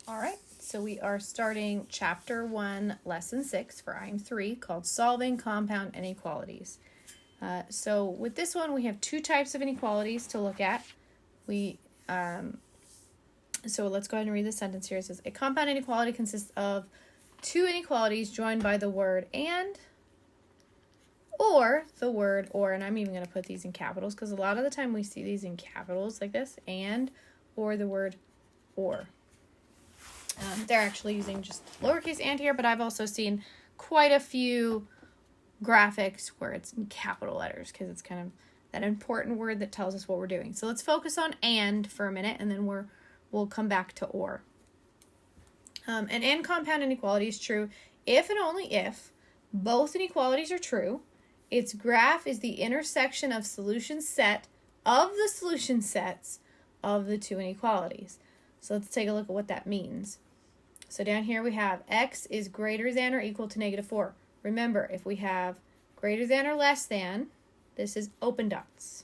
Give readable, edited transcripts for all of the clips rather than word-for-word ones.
All right, so we are starting Chapter 1, Lesson 6 for IM 3 called Solving Compound Inequalities. So with this one, we have two types of inequalities to look at. So let's go ahead and read the sentence here. It says, a compound inequality consists of two inequalities joined by the word and or the word or, and I'm even going to put these in capitals because a lot of the time we see these in capitals like this, and or the word or. They're actually using just lowercase and here, but I've also seen quite a few graphics where it's in capital letters because it's kind of that important word that tells us what we're doing. So let's focus on and for a minute, and then we'll come back to or. An and compound inequality is true if and only if both inequalities are true. Its graph is the intersection of solution set of the solution sets of the two inequalities. So let's take a look at what that means. So down here we have x is greater than or equal to -4. Remember, if we have greater than or less than, this is open dots.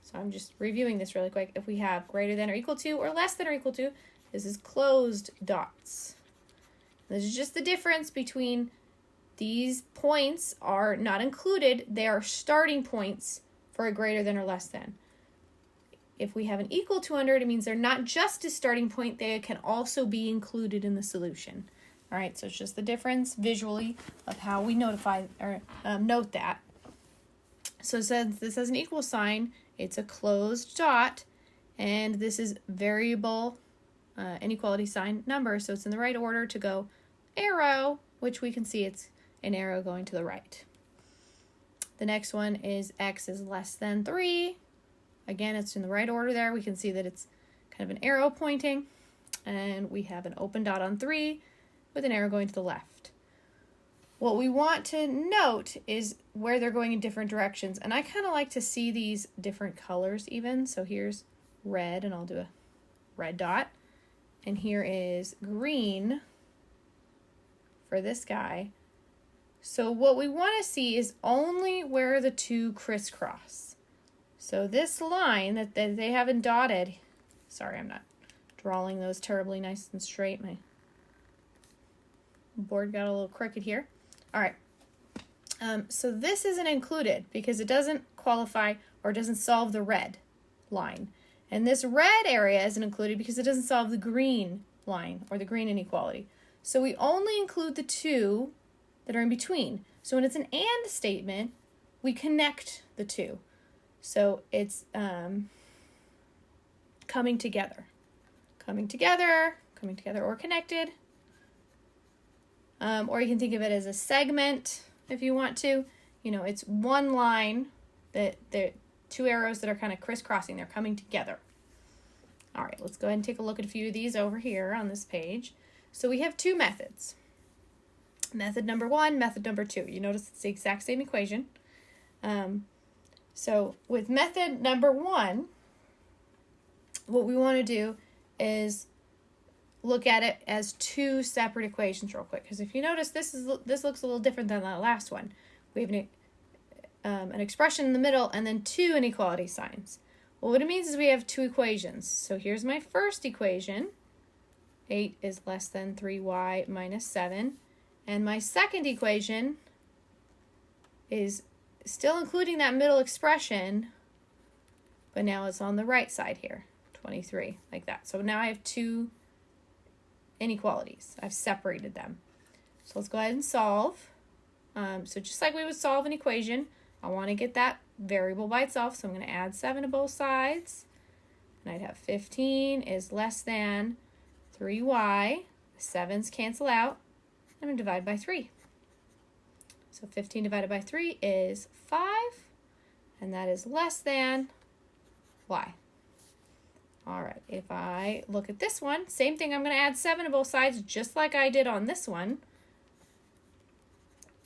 So I'm just reviewing this really quick. If we have greater than or equal to or less than or equal to, this is closed dots. This is just the difference between these points are not included. They are starting points for a greater than or less than. If we have an equal to under it, it means they're not just a starting point, they can also be included in the solution. All right, so it's just the difference visually of how we notify or note that. So since this has an equal sign, it's a closed dot, and this is variable inequality sign number, so it's in the right order to go arrow, which we can see it's an arrow going to the right. The next one is x is less than 3. Again, it's in the right order there. We can see that it's kind of an arrow pointing, and we have an open dot on 3 with an arrow going to the left. What we want to note is where they're going in different directions, and I kind of like to see these different colors even. So here's red, and I'll do a red dot, and here is green for this guy. So what we want to see is only where the two crisscross. So this line that they haven't dotted, sorry, I'm not drawing those terribly nice and straight. My board got a little crooked here. All right. So this isn't included because it doesn't qualify or doesn't solve the red line. And this red area isn't included because it doesn't solve the green line or the green inequality. So we only include the two that are in between. So when it's an and statement, we connect the two. So it's coming together, or connected. Or you can think of it as a segment if you want to. You know, it's one line that the two arrows that are kind of crisscrossing. They're coming together. All right, let's go ahead and take a look at a few of these over here on this page. So we have two methods. Method number 1, method number 2. You notice it's the exact same equation. So with method number 1, what we want to do is look at it as two separate equations real quick. Because if you notice, this looks a little different than the last one. We have an expression in the middle and then two inequality signs. Well, what it means is we have two equations. So here's my first equation. 8 is less than 3y minus 7. And my second equation is still including that middle expression, but now it's on the right side here, 23, like that. So now I have two inequalities. I've separated them. So let's go ahead and solve. So just like we would solve an equation, I want to get that variable by itself, so I'm going to add 7 to both sides. And I'd have 15 is less than 3y. The 7's cancel out. I'm going to divide by 3. So 15 divided by 3 is 5, and that is less than y. All right, if I look at this one, same thing, I'm going to add 7 to both sides just like I did on this one.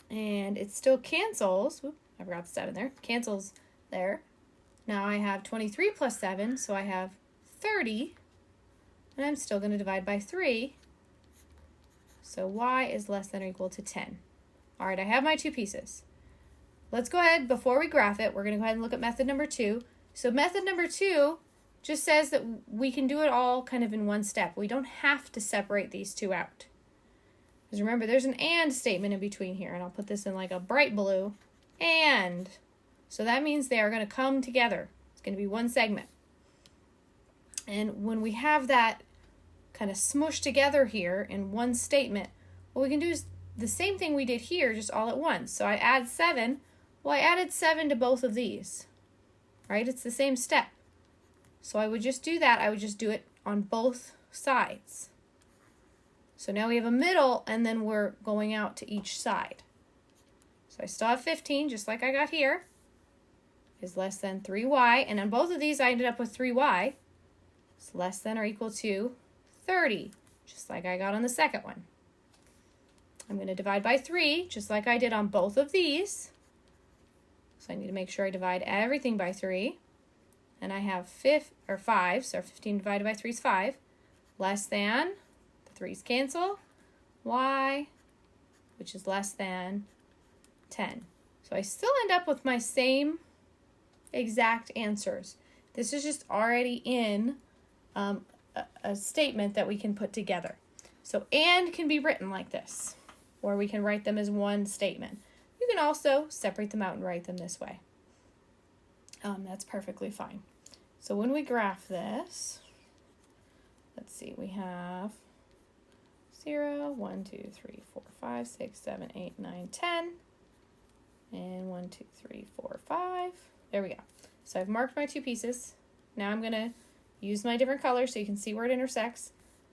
And it still cancels. Whoop, I forgot the 7 there. Cancels there. Now I have 23 plus 7, so I have 30, and I'm still going to divide by 3. So y is less than or equal to 10. All right, I have my two pieces. Let's go ahead, before we graph it, we're going to go ahead and look at method number 2. So method number 2, just says that we can do it all kind of in one step. We don't have to separate these two out. Because remember, there's an and statement in between here, and I'll put this in like a bright blue. And. So that means they are going to come together. It's going to be one segment. And when we have that kind of smushed together here in one statement, what we can do is the same thing we did here, just all at once. So I add 7. Well, I added 7 to both of these, right? It's the same step. So I would just do that. I would just do it on both sides. So now we have a middle, and then we're going out to each side. So I still have 15, just like I got here, is less than 3y. And on both of these, I ended up with 3y. It's less than or equal to 30, just like I got on the second one. I'm going to divide by 3, just like I did on both of these. So I need to make sure I divide everything by 3. And I have 5, so 15 divided by 3 is 5, less than, the 3's cancel, y, which is less than 10. So I still end up with my same exact answers. This is just already in a statement that we can put together. So and can be written like this, or we can write them as one statement. You can also separate them out and write them this way. That's perfectly fine. So when we graph this, let's see, we have 0, 1, 2, 3, 4, 5, 6, 7, 8, 9, 10, and 1, 2, 3, 4, 5. There we go. So I've marked my 2 pieces. Now I'm going to use my different colors so you can see where it intersects.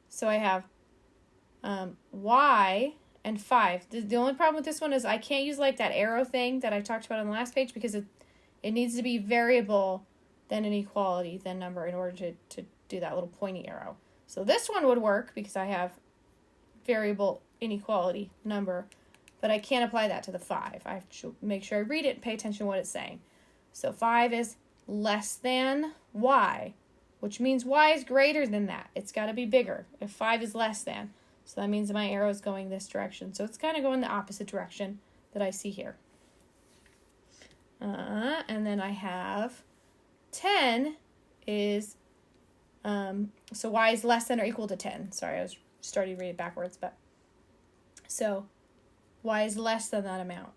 So I have y and 5. The only problem with this one is I can't use like that arrow thing that I talked about on the last page because it needs to be variable, then an equality, then number in order to do that little pointy arrow. So this one would work because I have variable, inequality, number, but I can't apply that to the 5. I have to make sure I read it and pay attention to what it's saying. So 5 is less than y, which means y is greater than that. It's got to be bigger if 5 is less than. So that means my arrow is going this direction. So it's kind of going the opposite direction that I see here. And then I have 10 is, so y is less than or equal to 10. Sorry, I was starting to read it backwards, but so y is less than that amount.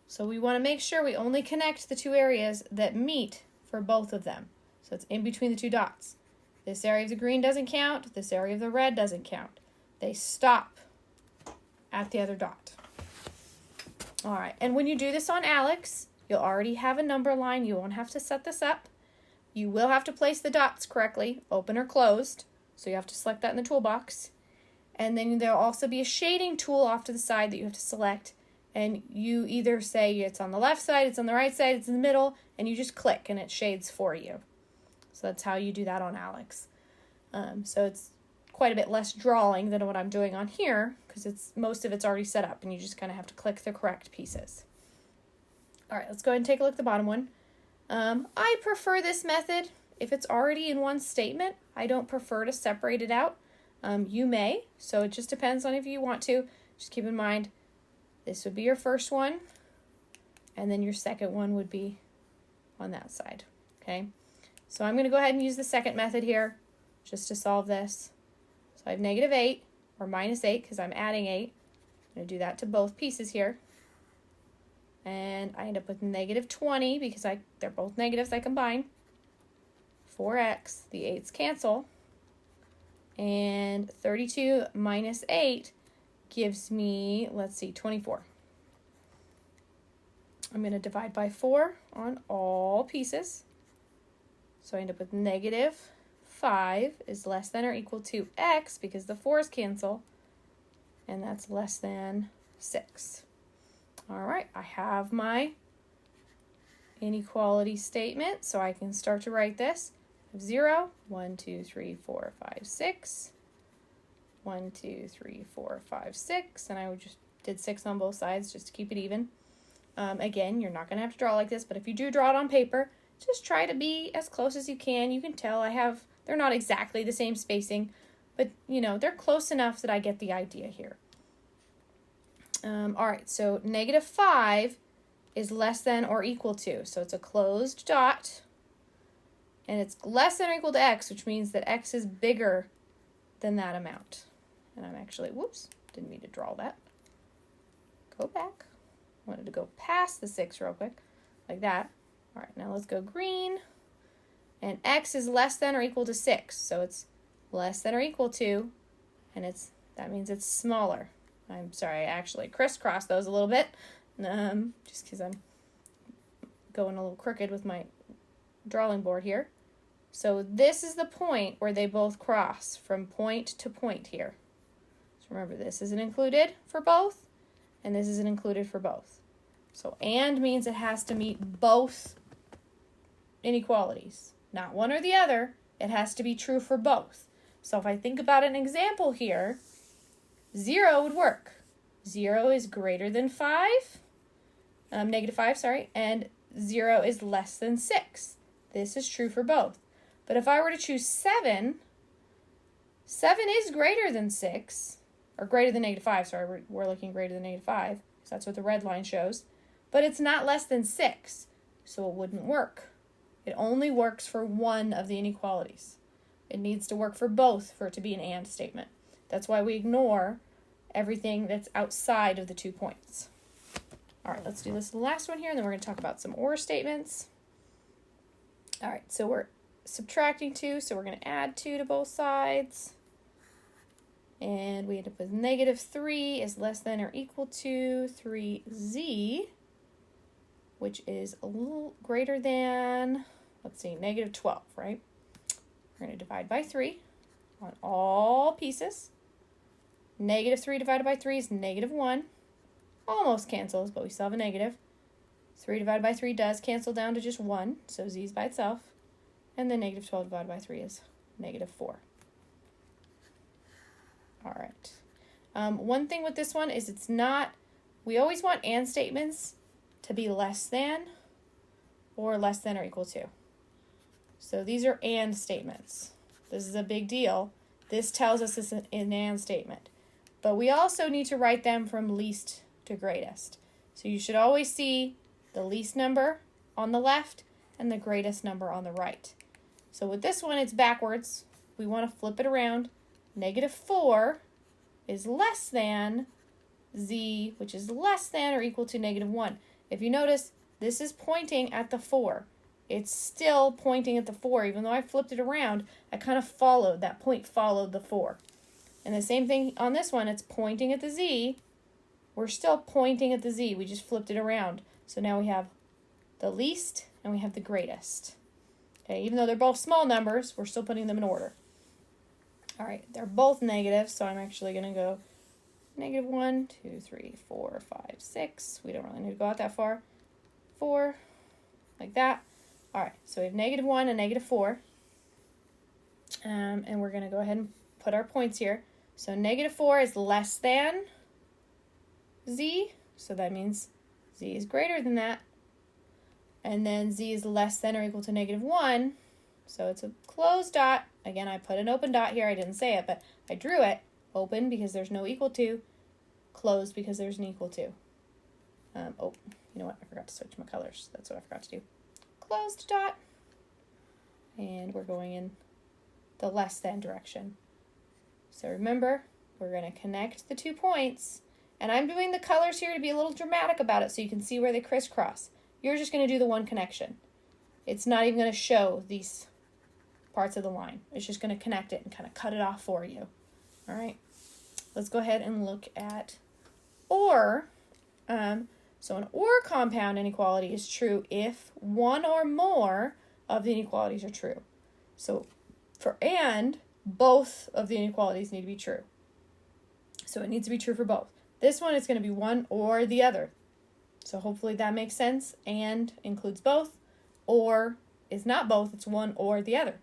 So we want to make sure we only connect the 2 areas that meet for both of them. So it's in between the 2 dots. This area of the green doesn't count. This area of the red doesn't count. They stop at the other dot. All right, and when you do this on Alex, you'll already have a number line. You won't have to set this up. You will have to place the dots correctly, open or closed. So you have to select that in the toolbox. And then there'll also be a shading tool off to the side that you have to select. And you either say it's on the left side, it's on the right side, it's in the middle, and you just click and it shades for you. So that's how you do that on Alex. So it's quite a bit less drawing than what I'm doing on here because most of it's already set up and you just kind of have to click the correct pieces. All right, let's go ahead and take a look at the bottom one. I prefer this method if it's already in one statement. I don't prefer to separate it out. You may, so it just depends on if you want to. Just keep in mind, this would be your first one, and then your second one would be on that side, okay? So I'm going to go ahead and use the second method here just to solve this. So I have negative 8, or minus 8, because I'm adding 8. I'm going to do that to both pieces here. And I end up with negative 20, because they're both negatives I combine. 4x, the 8's cancel. And 32 minus 8 gives me, let's see, 24. I'm going to divide by 4 on all pieces. So I end up with negative 5 is less than or equal to x because the 4's cancel. And that's less than 6. All right, I have my inequality statement, so I can start to write this. 0, 1, 2, 3, 4, 5, 6. 1, 2, 3, 4, 5, 6. And I just did 6 on both sides just to keep it even. Again, you're not going to have to draw like this, but if you do draw it on paper, just try to be as close as you can. You can tell they're not exactly the same spacing, but they're close enough that I get the idea here. All right, so negative 5 is less than or equal to, so it's a closed dot. and it's less than or equal to x, which means that x is bigger than that amount. And I'm actually, whoops, didn't mean to draw that. Go back. Wanted to go past the 6 real quick, like that. All right, now let's go green. And x is less than or equal to 6, so it's less than or equal to, and that means it's smaller. I'm sorry, I actually crisscrossed those a little bit, just because I'm going a little crooked with my drawing board here. So this is the point where they both cross from point to point here. So remember, this isn't included for both, and this isn't included for both. So and means it has to meet both inequalities, not one or the other. It has to be true for both. So if I think about an example here, 0 would work. 0 is greater than 5, negative 5, sorry, and 0 is less than 6. This is true for both. But if I were to choose 7, 7 is greater than 6, or greater than negative 5, sorry, we're looking greater than negative 5, because that's what the red line shows. But it's not less than 6, so it wouldn't work. It only works for one of the inequalities. It needs to work for both for it to be an and statement. That's why we ignore everything that's outside of the 2 points. All right, let's do this last one here, and then we're going to talk about some or statements. All right, so we're subtracting 2, so we're going to add 2 to both sides. And we end up with negative 3 is less than or equal to 3z, which is a little greater than, let's see, negative 12, right? We're going to divide by 3 on all pieces. Negative 3 divided by 3 is negative 1. Almost cancels, but we still have a negative. 3 divided by 3 does cancel down to just 1, so z is by itself. And then negative 12 divided by 3 is negative 4. All right. One thing with this one is it's not, we always want and statements to be less than or less than or equal to. So these are and statements. This is a big deal. This tells us it's an and statement. But we also need to write them from least to greatest. So you should always see the least number on the left and the greatest number on the right. So with this one, it's backwards. We want to flip it around. Negative 4 is less than z, which is less than or equal to negative 1. If you notice, this is pointing at the 4. It's still pointing at the 4. Even though I flipped it around, I kind of followed. That point followed the 4. And the same thing on this one. It's pointing at the z. We're still pointing at the z. We just flipped it around. So now we have the least and we have the greatest. Okay, even though they're both small numbers, we're still putting them in order. All right, they're both negative, so I'm actually going to go negative 1, 2, 3, 4, 5, 6. We don't really need to go out that far. 4, like that. All right, so we have negative 1 and negative 4. And we're going to go ahead and put our points here. So negative 4 is less than z, so that means z is greater than that. And then z is less than or equal to negative 1, so it's a closed dot. Again, I put an open dot here. I didn't say it, but I drew it. Open because there's no equal to. Closed because there's an equal to. Oh, you know what? I forgot to switch my colors. That's what I forgot to do. Closed dot. And we're going in the less than direction. So remember, we're going to connect the 2 points. And I'm doing the colors here to be a little dramatic about it so you can see where they crisscross. You're just going to do the one connection. It's not even going to show these parts of the line. It's just going to connect it and kind of cut it off for you. All right, let's go ahead and look at or. So an or compound inequality is true if one or more of the inequalities are true. So for and, both of the inequalities need to be true. So it needs to be true for both. This one is going to be one or the other. So hopefully that makes sense. And includes both. Or is not both, it's one or the other.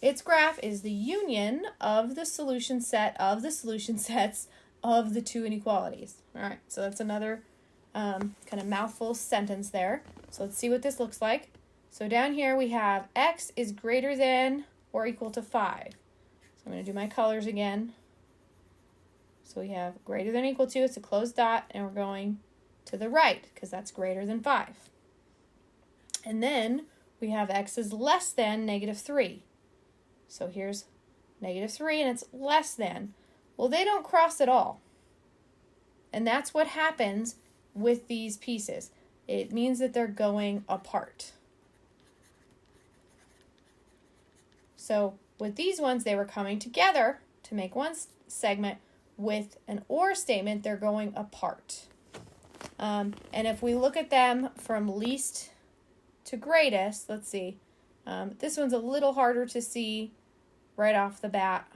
Its graph is the union of the solution set of the solution sets of the 2 inequalities. All right, so that's another kind of mouthful sentence there. So let's see what this looks like. So down here we have x is greater than or equal to 5. So I'm going to do my colors again. So we have greater than or equal to, it's a closed dot, and we're going to the right because that's greater than 5. And then we have x is less than negative 3. So here's negative 3 and it's less than. Well, they don't cross at all. And that's what happens with these pieces. It means that they're going apart. So with these ones, they were coming together to make one segment. With an or statement, they're going apart. And if we look at them from least to greatest, let's see. This one's a little harder to see right off the bat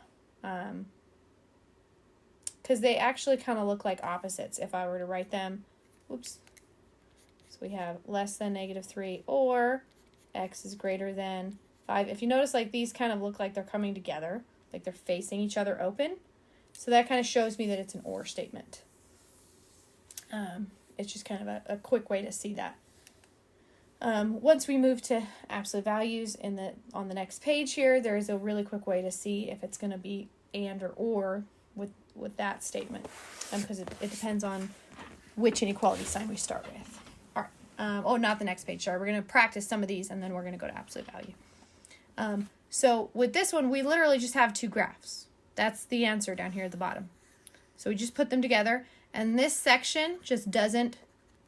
because they actually kind of look like opposites if I were to write them. Oops. So we have less than negative 3 or x is greater than 5. If you notice, like these kind of look like they're coming together, like they're facing each other open. So that kind of shows me that it's an or statement. It's just kind of a quick way to see that. Once we move to absolute values on the next page here, there is a really quick way to see if it's going to be and or with that statement, because it depends on which inequality sign we start with. All right. Not the next page. Sorry, we're going to practice some of these, and then we're going to go to absolute value. So with this one, we literally just have two graphs. That's the answer down here at the bottom. So we just put them together, and this section just doesn't.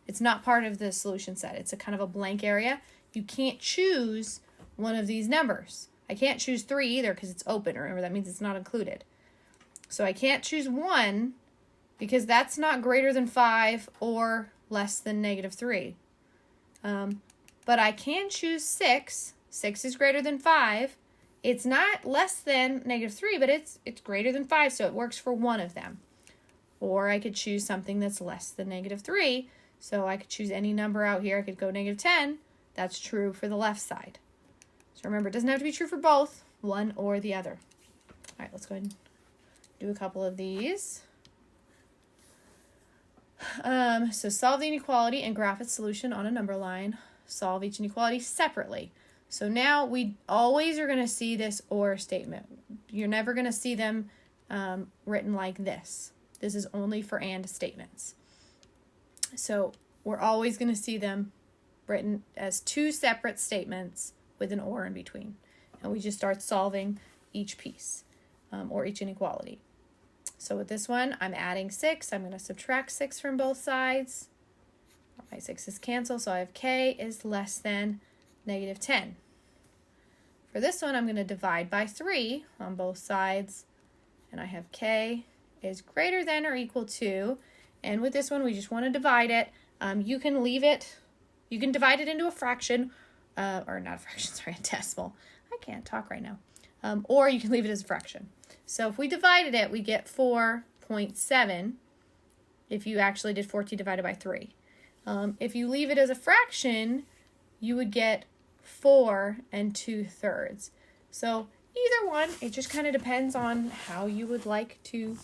It's not part of the solution set. It's a kind of a blank area. You can't choose one of these numbers. I can't choose 3 either because it's open. Remember, that means it's not included. So I can't choose 1 because that's not greater than 5 or less than negative 3. But I can choose 6. 6 is greater than 5. It's not less than negative 3, but it's greater than 5, so it works for one of them. Or I could choose something that's less than negative 3. So I could choose any number out here. I could go negative 10. That's true for the left side. So remember, it doesn't have to be true for both, one or the other. All right, let's go ahead and do a couple of these. So solve the inequality and graph its solution on a number line. Solve each inequality separately. So now we always are going to see this or statement. You're never going to see them written like this. This is only for and statements. So we're always going to see them written as two separate statements with an or in between. And we just start solving each piece or each inequality. So with this one, I'm adding 6. I'm going to subtract 6 from both sides. My 6's cancel, so I have k is less than negative 10. For this one, I'm going to divide by 3 on both sides. And I have k is greater than or equal to. And with this one, we just want to divide it. You can leave it. You can divide it into a fraction. Or not a fraction, sorry, a decimal. I can't talk right now. Or you can leave it as a fraction. So if we divided it, we get 4.7 if you actually did 14 divided by 3. If you leave it as a fraction, you would get 4 2/3. So either one, it just kind of depends on how you would like to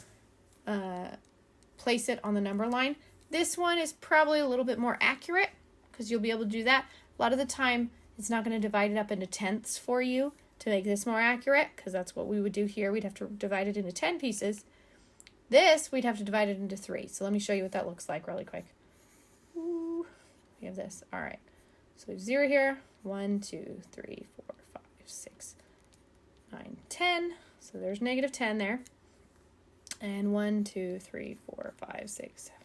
place it on the number line. This one is probably a little bit more accurate because you'll be able to do that. A lot of the time, it's not going to divide it up into tenths for you to make this more accurate, because that's what we would do here. We'd have to divide it into 10 pieces. This, we'd have to divide it into 3. So let me show you what that looks like really quick. Ooh, we have this. All right. So we have 0 here. 1, 2, 3, 4, 5, 6, 9, 10. So there's negative 10 there. And 1, 2, 3, 4, 5, 6, 7,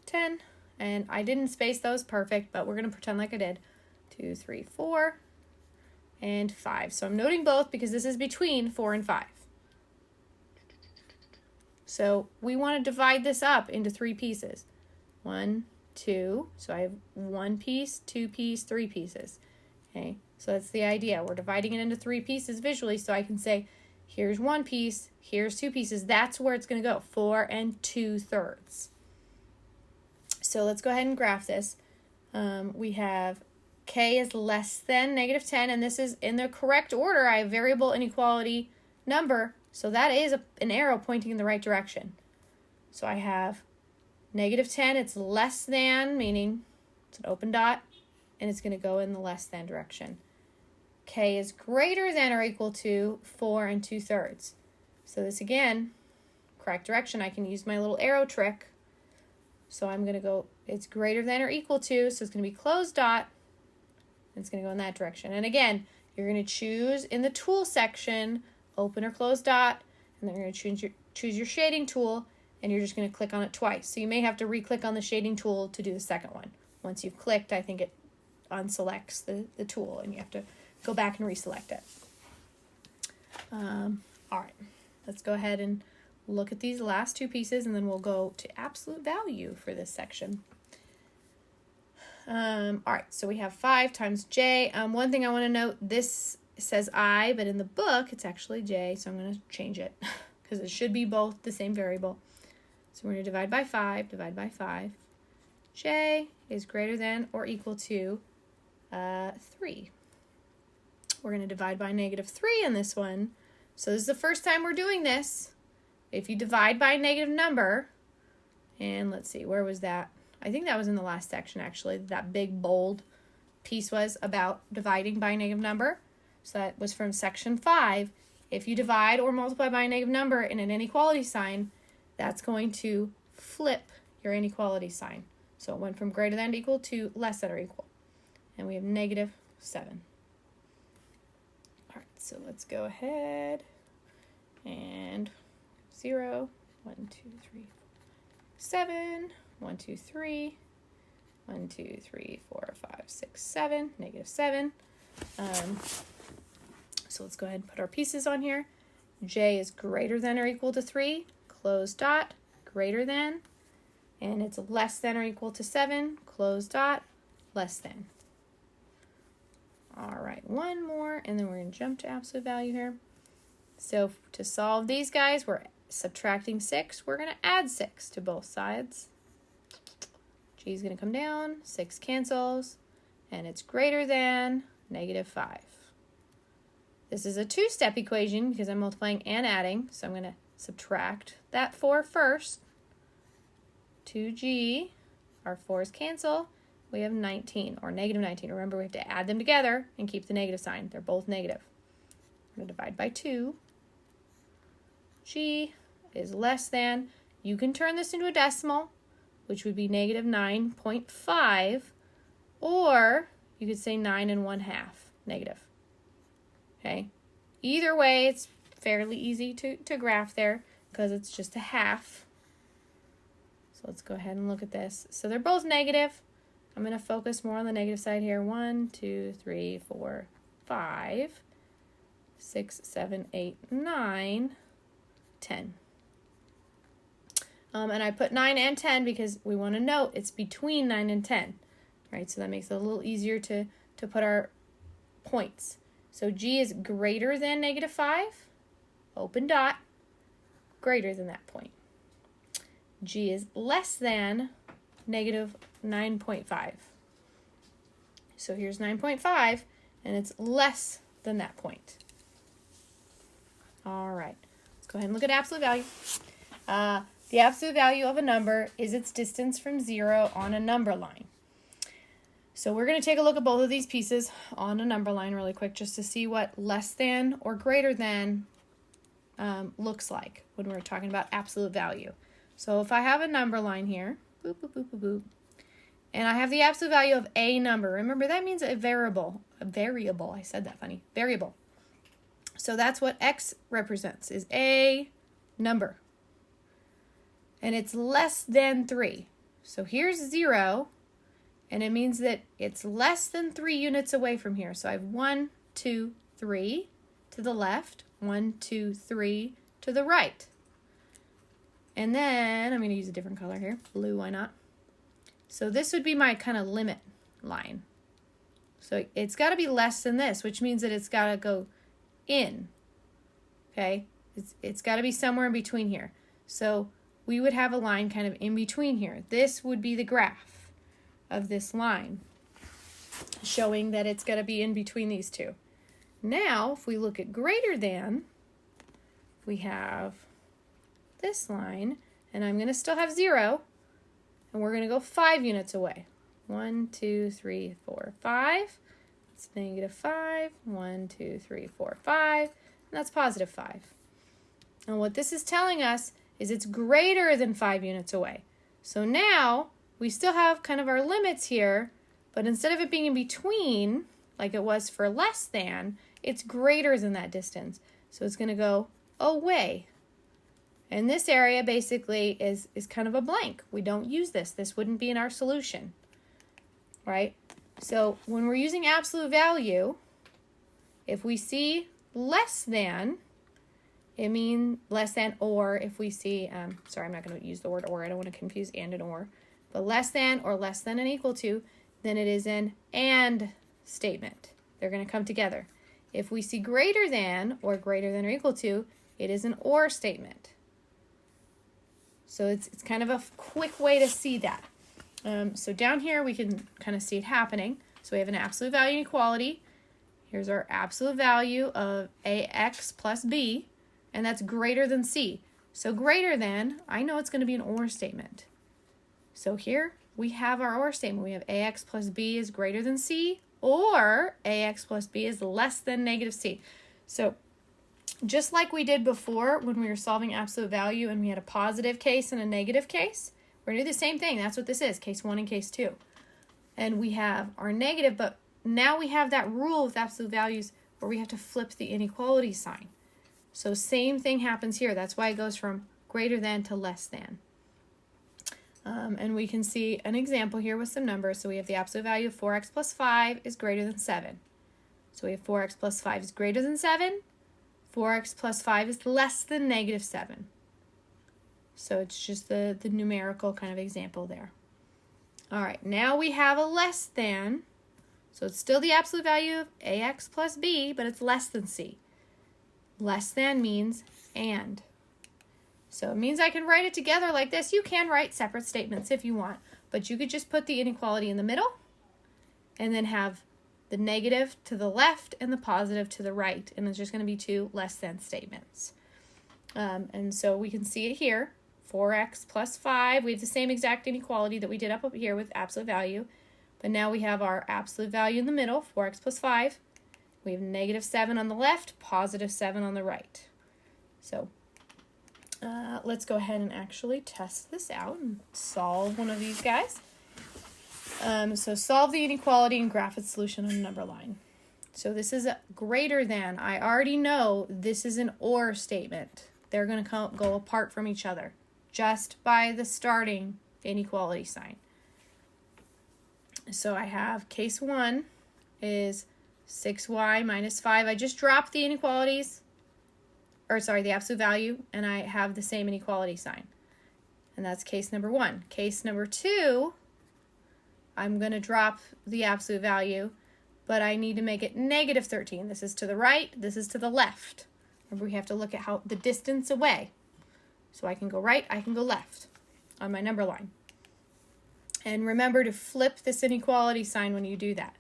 10. And I didn't space those perfect, but we're going to pretend like I did. 2, 3, 4, and 5. So I'm noting both because this is between 4 and 5. So we want to divide this up into 3 pieces. 1, 2. So I have 1 piece, 2 piece, 3 pieces. Okay, so that's the idea. We're dividing it into 3 pieces visually, so I can say, here's 1 piece, here's 2 pieces. That's where it's going to go, 4 2/3. So let's go ahead and graph this. We have k is less than negative 10, and this is in the correct order. I have variable inequality number, so that is an arrow pointing in the right direction. So I have negative 10, it's less than, meaning it's an open dot, and it's going to go in the less than direction. K is greater than or equal to 4 2/3. So this again, correct direction, I can use my little arrow trick. So I'm going to go, it's greater than or equal to, so it's going to be closed dot, It's going to go in that direction. And again, you're going to choose in the tool section, open or close dot, and then you're going to choose your shading tool, and you're just going to click on it twice. So you may have to re-click on the shading tool to do the second one. Once you've clicked, I think it unselects the tool, and you have to go back and reselect it. All right, let's go ahead and look at these last two pieces, and then we'll go to absolute value for this section. All right, so we have 5 times j. One thing I want to note, this says I, but in the book, it's actually j, so I'm going to change it because it should be both the same variable. So we're going to divide by 5, divide by 5. J is greater than or equal to 3. We're going to divide by -3 in this one. So this is the first time we're doing this. If you divide by a negative number, and let's see, where was that? I think that was in the last section, actually. That big, bold piece was about dividing by a negative number. So that was from section 5. If you divide or multiply by a negative number in an inequality sign, that's going to flip your inequality sign. So it went from greater than equal to less than or equal. And we have -7. All right, so let's go ahead and 0, 1, 2, 3, 7, 1, 2, 3, 1, 2, 3, 4, 5, 6, 7, -7. So let's go ahead and put our pieces on here. J is greater than or equal to 3, close dot, greater than, and it's less than or equal to 7, close dot, less than. All right, one more, and then we're going to jump to absolute value here. So to solve these guys, we're subtracting 6. We're going to add 6 to both sides. G is going to come down, 6 cancels, and it's greater than -5. This is a two-step equation because I'm multiplying and adding, so I'm going to subtract that 4 first. 2G, our 4's cancel, we have 19, or -19. Remember, we have to add them together and keep the negative sign. They're both negative. I'm going to divide by 2. G is less than, you can turn this into a decimal, which would be -9.5, or you could say 9 1/2 negative. Okay, either way, it's fairly easy to graph there because it's just a half. So let's go ahead and look at this. So they're both negative. I'm going to focus more on the negative side here. 1, 2, 3, 4, 5, 6, 7, 8, 9, 10. And I put 9 and 10 because we want to note it's between 9 and 10. Right, so that makes it a little easier to put our points. So G is greater than -5, open dot, greater than that point. G is less than -9.5. So here's 9.5, and it's less than that point. All right, let's go ahead and look at absolute value. The absolute value of a number is its distance from 0 on a number line. So we're going to take a look at both of these pieces on a number line really quick just to see what less than or greater than looks like when we're talking about absolute value. So if I have a number line here, boop, boop, boop, boop, boop, and I have the absolute value of a number. Remember, that means a variable. A variable. I said that funny. Variable. So that's what X represents, is a number. And it's less than 3. So here's 0. And it means that it's less than 3 units away from here. So I have 1, 2, 3 to the left, 1, 2, 3 to the right. And then I'm going to use a different color here. Blue, why not? So this would be my kind of limit line. So it's got to be less than this, which means that it's got to go in. Okay? It's got to be somewhere in between here. So we would have a line kind of in between here. This would be the graph of this line, showing that it's going to be in between these two. Now, if we look at greater than, we have this line, and I'm going to still have 0, and we're going to go 5 units away. 1, 2, 3, 4, 5. It's -5. 1, 2, 3, 4, 5. And that's +5. And what this is telling us is it's greater than 5 units away. So now we still have kind of our limits here, but instead of it being in between, like it was for less than, it's greater than that distance. So it's going to go away. And this area basically is kind of a blank. We don't use this. This wouldn't be in our solution, right? So when we're using absolute value, if we see less than, it means less than, or if we see, sorry, I'm not going to use the word or. I don't want to confuse and or. But less than or less than and equal to, then it is an and statement. They're going to come together. If we see greater than or equal to, it is an or statement. So it's kind of a quick way to see that. So down here we can kind of see it happening. So we have an absolute value inequality. Here's our absolute value of ax plus b, and that's greater than c. So greater than, I know it's going to be an or statement. So here we have our or statement. We have ax plus b is greater than c, or ax plus b is less than negative c. So just like we did before when we were solving absolute value and we had a positive case and a negative case, we're going to do the same thing. That's what this is, case 1 and case 2. And we have our negative, but now we have that rule with absolute values where we have to flip the inequality sign. So same thing happens here. That's why it goes from greater than to less than. And we can see an example here with some numbers. So we have the absolute value of 4x plus 5 is greater than 7. So we have 4x plus 5 is greater than 7. 4x plus 5 is less than negative 7. So it's just the numerical kind of example there. All right, now we have a less than. So it's still the absolute value of ax plus b, but it's less than c. Less than means and. So it means I can write it together like this. You can write separate statements if you want, but you could just put the inequality in the middle and then have the negative to the left and the positive to the right, and it's just going to be two less than statements. And so we can see it here, 4x plus 5. We have the same exact inequality that we did up here with absolute value, but now we have our absolute value in the middle, 4x plus 5. We have negative 7 on the left, positive 7 on the right. So let's go ahead and actually test this out and solve one of these guys. So solve the inequality and graph its solution on a number line. So this is a greater than. I already know this is an or statement. They're going to go apart from each other just by the starting inequality sign. So I have case 1 is 6y minus 5. I just dropped the inequalities, the absolute value, and I have the same inequality sign. And that's case number 1. Case number 2, I'm going to drop the absolute value, but I need to make it negative 13. This is to the right, this is to the left. Remember, we have to look at how the distance away. So I can go right, I can go left on my number line. And remember to flip this inequality sign when you do that.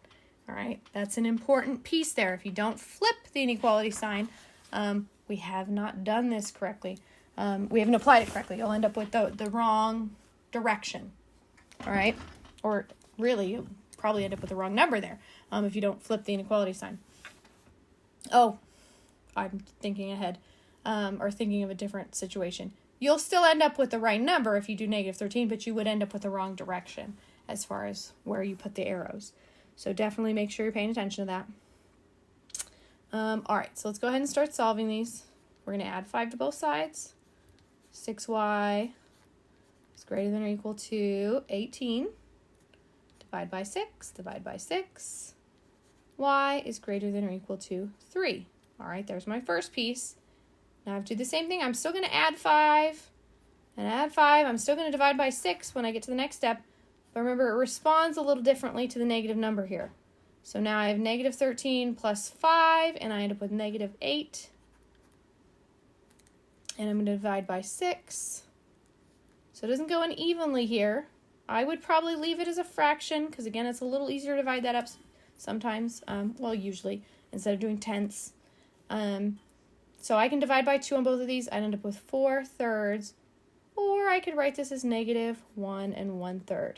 All right, that's an important piece there. If you don't flip the inequality sign, we have not done this correctly. We haven't applied it correctly. You'll end up with the wrong direction. All right, or really, you'll probably end up with the wrong number there if you don't flip the inequality sign. Oh, I'm thinking ahead or thinking of a different situation. You'll still end up with the right number if you do negative 13, but you would end up with the wrong direction as far as where you put the arrows. So definitely make sure you're paying attention to that. All right, so let's go ahead and start solving these. We're going to add 5 to both sides. 6y is greater than or equal to 18. Divide by 6, divide by 6. Y is greater than or equal to 3. All right, there's my first piece. Now I have to do the same thing. I'm still going to add 5 and add 5. I'm still going to divide by 6 when I get to the next step. But remember, it responds a little differently to the negative number here. So now I have negative 13 plus 5, and I end up with negative 8. And I'm going to divide by 6. So it doesn't go in evenly here. I would probably leave it as a fraction, because again, it's a little easier to divide that up sometimes. Usually, instead of doing tenths. So I can divide by 2 on both of these. I'd end up with 4 thirds. Or I could write this as negative 1 and 1/3.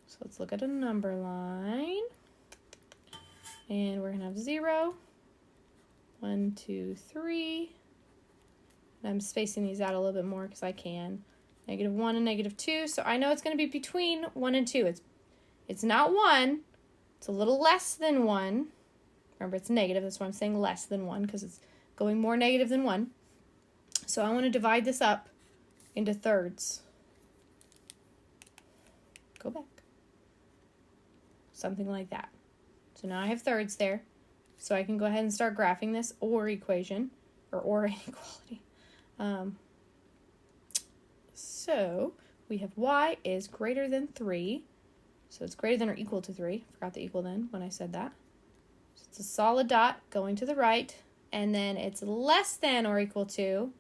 So let's look at a number line. And we're going to have 0, 1, 2, 3. And I'm spacing these out a little bit more because I can. Negative 1 and negative 2. So I know it's going to be between 1 and 2. It's not 1, It's a little less than 1. Remember, it's negative. That's why I'm saying less than 1, because it's going more negative than 1. So I want to divide this up into thirds. Go back. Something like that. So now I have thirds there. So I can go ahead and start graphing this OR equation, or inequality. So we have y is greater than 3. So it's greater than or equal to 3. Forgot the equal then when I said that. So it's a solid dot going to the right. And then it's less than or equal to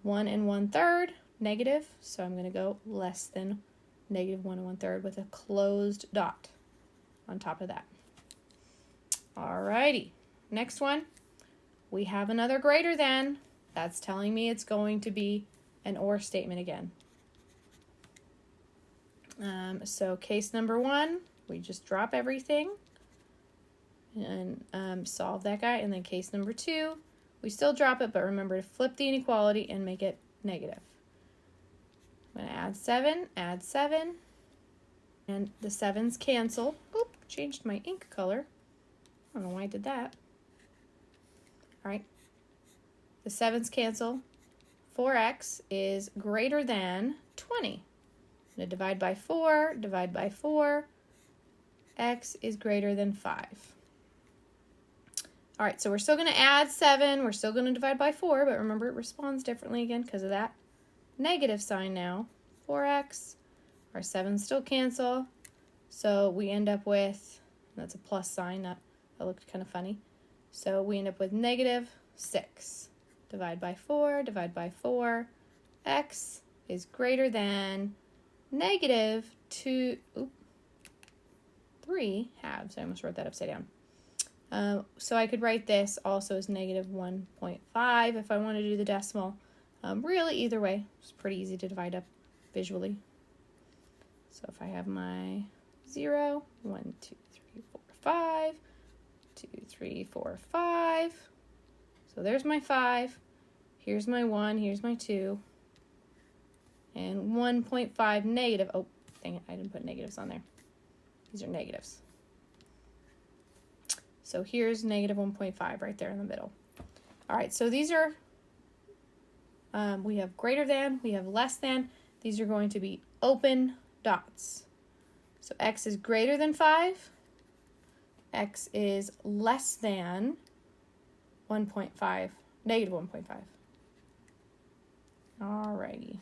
1 1/3, negative. So I'm going to go less than negative 1 1/3 with a closed dot on top of that. Alrighty, next one. We have another greater than. That's telling me it's going to be an OR statement again. So case number 1, we just drop everything and solve that guy. And then case number 2, we still drop it, but remember to flip the inequality and make it negative. I'm going to add 7, and the 7's cancel. Oop, changed my ink color. I don't know why I did that. All right, the 7's cancel. 4x is greater than 20. I'm going to divide by 4. X is greater than 5. All right, so we're still going to add 7. We're still going to divide by 4, but remember it responds differently again because of that negative sign now. 4x, our 7's still cancel. So we end up with, that's a plus sign, that looked kind of funny. So we end up with negative 6. Divide by 4. X is greater than negative 3 halves. I almost wrote that upside down. So I could write this also as negative 1.5 if I want to do the decimal. Really, either way, it's pretty easy to divide up visually. So if I have my 0, 1, 2, 3, 4, 5, 2, 3, 4, 5. So there's my 5. Here's my 1. Here's my 2. And 1.5 negative. Oh, dang it. I didn't put negatives on there. These are negatives. So here's negative 1.5 right there in the middle. All right, so these are, we have greater than, we have less than. These are going to be open dots. So x is greater than 5. X is less than 1.5, negative 1.5. Alrighty.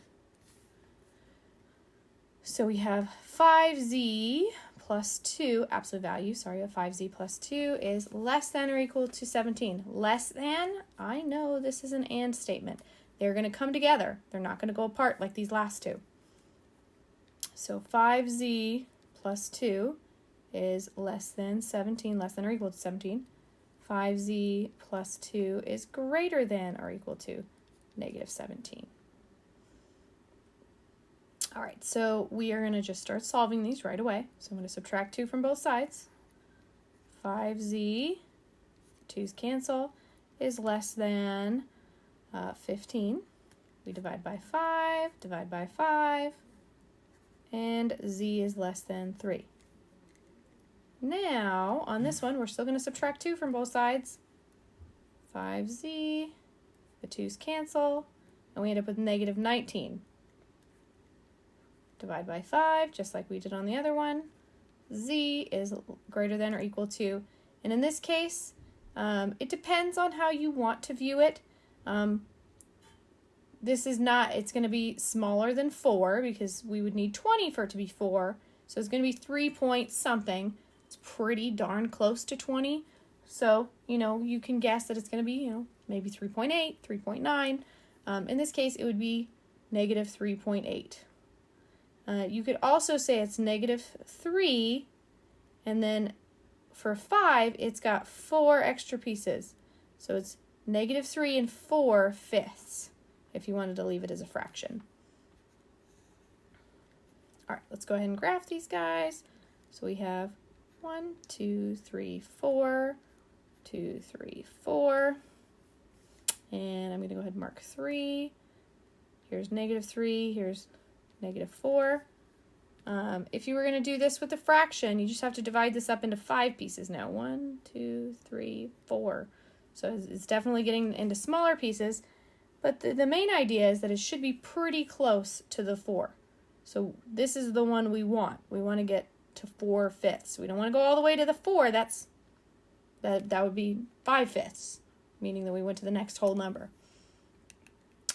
So we have 5z plus 2, absolute value, sorry, of 5z plus 2 is less than or equal to 17. Less than, I know this is an and statement. They're going to come together. They're not going to go apart like these last two. So 5z plus 2 is less than 17, less than or equal to 17. 5z plus 2 is greater than or equal to negative 17. All right, so we are going to just start solving these right away. So I'm going to subtract 2 from both sides. 5z, 2's cancel, is less than 15. We divide by 5, and z is less than 3. Now, on this one, we're still going to subtract 2 from both sides. 5z, the 2's cancel, and we end up with negative 19. Divide by 5, just like we did on the other one. Z is greater than or equal to, and in this case, it depends on how you want to view it. This is not, it's going to be smaller than 4 because we would need 20 for it to be 4. So it's going to be 3 point something. It's pretty darn close to 20. So, you can guess that it's going to be, maybe 3.8, 3.9. In this case, it would be negative 3.8. You could also say it's negative 3, and then for 5, it's got 4 extra pieces. So it's negative 3 and 4/5 if you wanted to leave it as a fraction. All right, let's go ahead and graph these guys. So we have 1, 2, 3, 4, 2, 3, 4. And I'm going to go ahead and mark 3. Here's negative 3. Here's negative 4. If you were going to do this with a fraction, you just have to divide this up into 5 pieces now. 1, 2, 3, 4. So it's definitely getting into smaller pieces. But the main idea is that it should be pretty close to the 4. So this is the one we want. We want to get to 4/5. We don't want to go all the way to the 4. That would be 5/5, meaning that we went to the next whole number.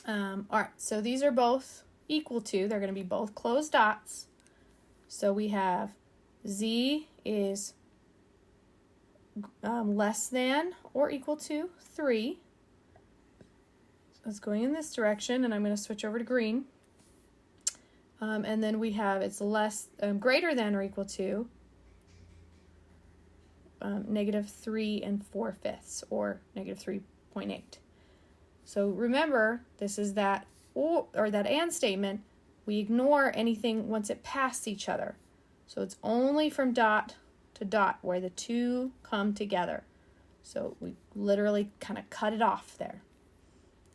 All right, so these are both equal to. They're going to be both closed dots. So we have z is less than or equal to 3. So it's going in this direction, and I'm going to switch over to green. And then we have it's greater than or equal to -3 4/5, or -3.8. So remember, this is that or that and statement. We ignore anything once it passed each other. So it's only from dot to dot where the two come together. So we literally kind of cut it off there.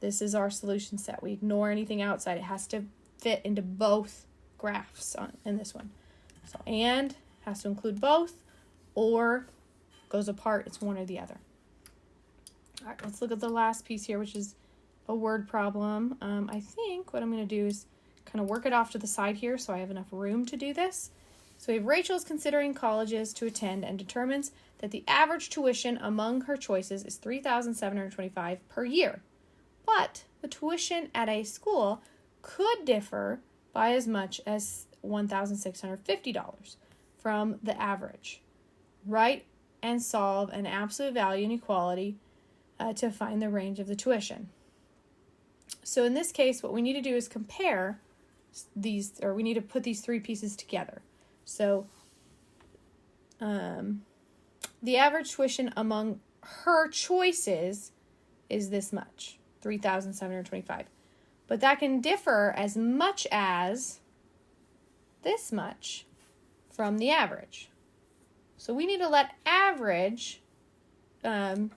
This is our solution set. We ignore anything outside. It has to fit into both graphs in this one. So and has to include both, or goes apart. It's one or the other. All right, let's look at the last piece here, which is a word problem. I think what I'm going to do is kind of work it off to the side here so I have enough room to do this. So we have Rachel's considering colleges to attend and determines that the average tuition among her choices is $3,725 per year. But the tuition at a school could differ by as much as $1,650 from the average. Write and solve an absolute value inequality to find the range of the tuition. So in this case, what we need to do is compare these, or we need to put these 3 pieces together. So the average tuition among her choices is this much, $3,725. But that can differ as much as this much from the average. So we need to let average kind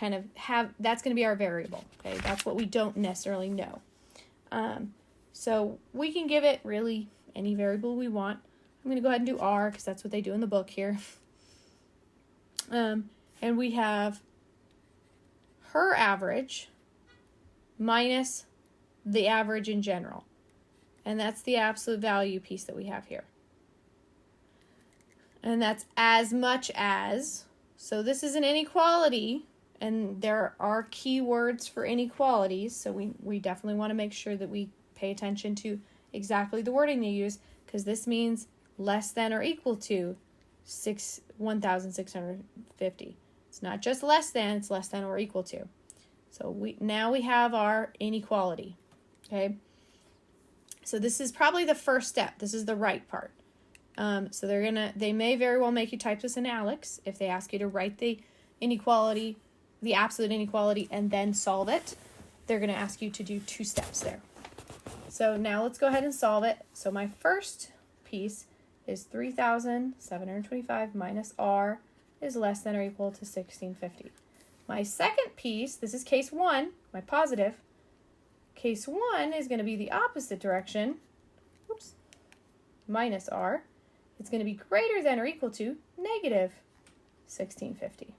of have, that's going to be our variable. Okay, that's what we don't necessarily know. So we can give it really any variable we want. I'm going to go ahead and do R because that's what they do in the book here. And we have her average minus the average in general. And that's the absolute value piece that we have here. And that's as much as, so this is an inequality, and there are keywords for inequalities, so we definitely want to make sure that we pay attention to exactly the wording they use, because this means less than or equal to 1,650. It's not just less than, it's less than or equal to. So now we have our inequality, okay? So this is probably the first step. This is the right part. So they may very well make you type this in Alex if they ask you to write the inequality, the absolute inequality, and then solve it. They're going to ask you to do 2 steps there. So now let's go ahead and solve it. So my first piece is 3,725 minus R is less than or equal to 1,650. My second piece, this is case 1, my positive. Case 1 is going to be the opposite direction. Oops. Minus R. It's going to be greater than or equal to negative 1,650.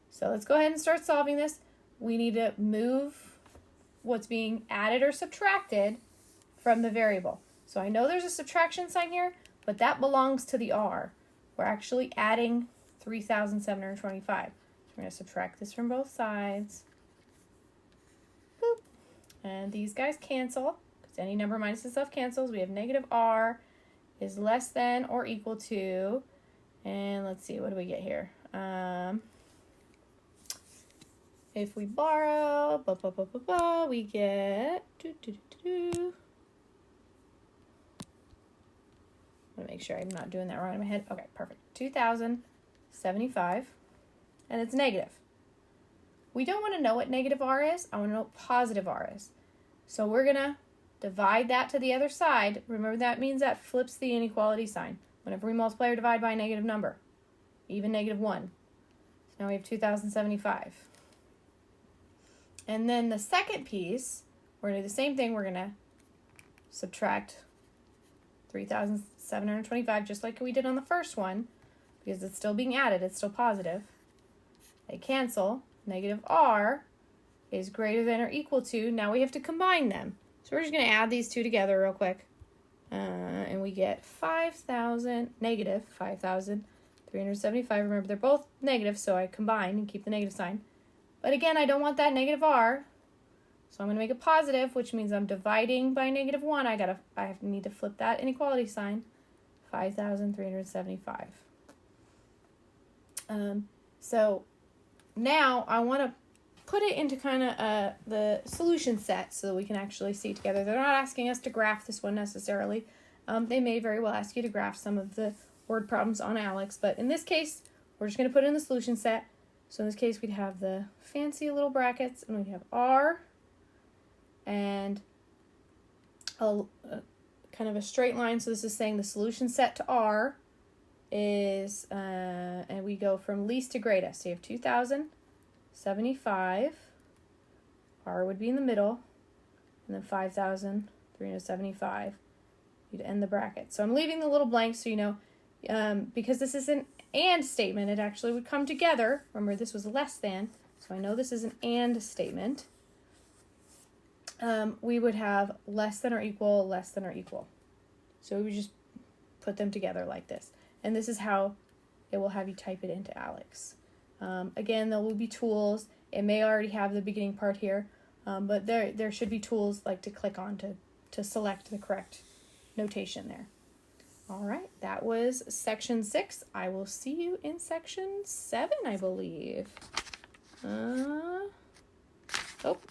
So let's go ahead and start solving this. We need to move what's being added or subtracted from the variable. So I know there's a subtraction sign here, but that belongs to the R. We're actually adding 3,725. So we're going to subtract this from both sides. Boop. And these guys cancel, because any number minus itself cancels. We have negative R is less than or equal to, and let's see, what do we get here? If we borrow, we get, I want to make sure I'm not doing that wrong in my head. Okay, perfect. 2,075, and it's negative. We don't want to know what negative R is. I want to know what positive R is. So we're going to divide that to the other side. Remember, that means that flips the inequality sign whenever we multiply or divide by a negative number, even negative 1. So now we have 2,075. And then the second piece, we're going to do the same thing. We're going to subtract 3,725, just like we did on the first one, because it's still being added, it's still positive. They cancel. Negative r is greater than or equal to, now we have to combine them. So we're just going to add these two together real quick. And we get negative 5,375. Remember, they're both negative, so I combine and keep the negative sign. But again, I don't want that negative r, so I'm going to make it positive, which means I'm dividing by negative 1. I need to flip that inequality sign. 5,375. So now I want to put it into kind of the solution set so that we can actually see together. They're not asking us to graph this one necessarily. They may very well ask you to graph some of the word problems on Alex, but in this case, we're just going to put it in the solution set. So in this case, we'd have the fancy little brackets, and we'd have r, and a kind of a straight line. So this is saying the solution set to r is, and we go from least to greatest. So you have 2,075, r would be in the middle, and then 5,375, you'd end the bracket. So I'm leaving the little blank so you know, because this is an and statement, it actually would come together. Remember, this was less than, so I know this is an and statement. We would have less than or equal, less than or equal. So we would just put them together like this. And this is how it will have you type it into Alex. Again, there will be tools. It may already have the beginning part here, but there should be tools like to click on to select the correct notation there. All right, that was section 6. I will see you in section 7, I believe. Oh,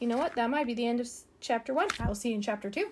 you know what? That might be the end of chapter 1. I will see you in chapter 2.